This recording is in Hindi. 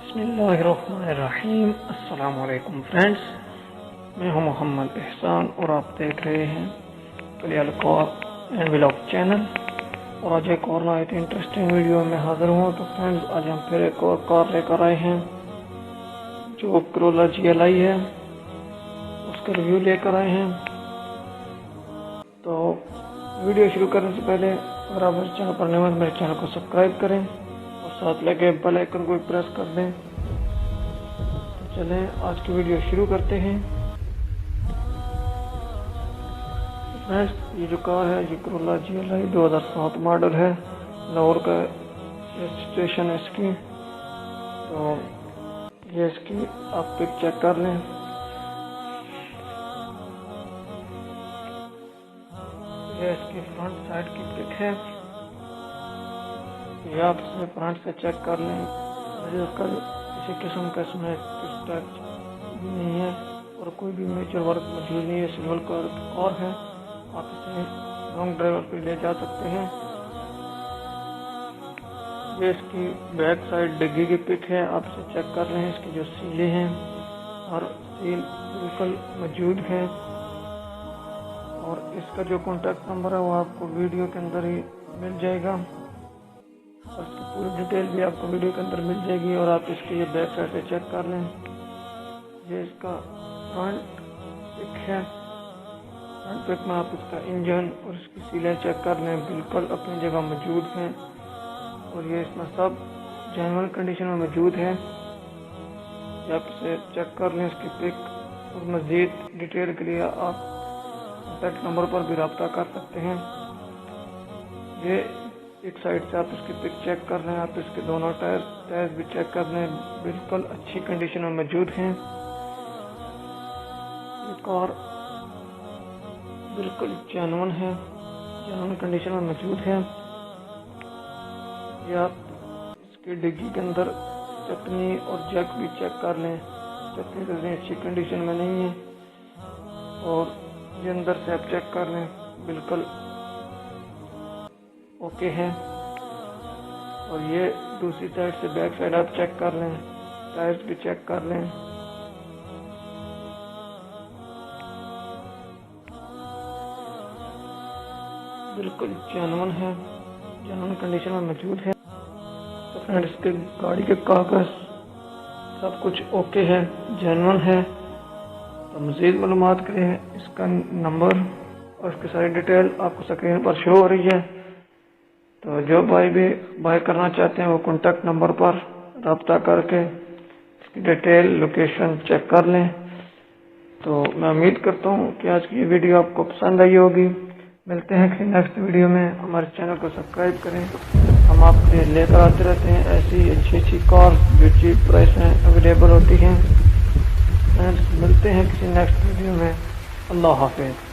बिस्मिल्लाहिर्रहमानिर्रहीम। अस्सलाम वालेकुम फ्रेंड्स, मैं हूं मोहम्मद एहसान और आप देख रहे हैं Kalyal car and vlog channel. और आज एक और नई इंटरेस्टिंग वीडियो में हाजिर हूं। तो फ्रेंड्स, आज हम फिर एक और कार लेकर आए हैं जो Corolla GLI है, उसका रिव्यू लेकर आए हैं। तो वीडियो शुरू करने से पहले अगर आप मेरे चैनल पर नए हैं तो मेरे चैनल को सब्सक्राइब करें और साथ लगे बेल आइकन को प्रेस कर दें। तो चलें आज की वीडियो शुरू करते हैं। फ्रेंड्स, ये जो कार है ये Corolla GLI 2007 मॉडल है। लाहौर का रजिस्ट्रेशन है इसकी। तो ये इसकी आप पिक चेक कर लें। ये इसकी फ्रंट साइड की पिक है। ये आप इसमें फ्रंट से चेक कर लें। किसी किस्म का इसमें टच नहीं है और कोई भी मेजर वर्क मौजूद नहीं है। सिल्वर कलर और है, आप इसे लॉन्ग ड्राइवर पे ले जा सकते हैं। ये इसकी बैक साइड डिग्गी की पिक है, आप इसे चेक कर रहे हैं। इसकी जो सीलें हैं और सील बिल्कुल मौजूद है। और इसका जो कॉन्टैक्ट नंबर है वो आपको वीडियो के अंदर ही मिल जाएगा और इसकी पूरी डिटेल भी आपको वीडियो के अंदर मिल जाएगी। और आप इसकी ये बैक साइड से चेक कर लें। ये इसका फ्रंट पिक है। फ्रंट पिक में आप इसका इंजन और इसकी सीलें चेक कर लें, बिल्कुल अपनी जगह मौजूद हैं और ये इसमें सब जेन्युइन कंडीशन में मौजूद है। आप इसे चेक कर लें इसकी पिक। और मज़ीद डिटेल के लिए आप कॉन्टैक्ट नंबर पर भी रब्ता कर सकते हैं। ये एक साइड से आप इसकी पिक चेक कर रहे हैं। आप इसके दोनों टायर्स भी चेक कर रहे हैं, बिल्कुल अच्छी कंडीशन में मौजूद हैं। ये कार बिल्कुल जेन्युइन है, जेन्युइन कंडीशन में मौजूद है। ये आप इसकी डिग्गी के अंदर चटनी और जैक भी चेक कर लें। चटनी तो अच्छी कंडीशन में नहीं है और ये अंदर से आप चेक कर लें, बिल्कुल ओके है। और ये दूसरी साइड से बैक साइड आप चेक कर लें, टायर्स भी चेक कर लें। बिल्कुल जेन्युइन है, जेन्युइन कंडीशन में मौजूद है। तो फ्रेंड्स, इसके गाड़ी के कागज सब कुछ ओके है, जेन्युइन है। तो मज़ीद मालूमात के लिए इसका नंबर और इसकी सारी डिटेल आपको स्क्रीन पर शो हो रही है। तो जो भाई भी बाय करना चाहते हैं वो कॉन्टैक्ट नंबर पर रब्ता करके इसकी डिटेल लोकेशन चेक कर लें। तो मैं उम्मीद करता हूँ कि आज की वीडियो आपको पसंद आई होगी। मिलते हैं किसी नेक्स्ट वीडियो में। हमारे चैनल को सब्सक्राइब करें, हम आपके लेकर आते रहते हैं ऐसी अच्छी कार जो चीप प्राइस में अवेलेबल होती हैं। मिलते हैं किसी नेक्स्ट वीडियो में। अल्लाह हाफिज़।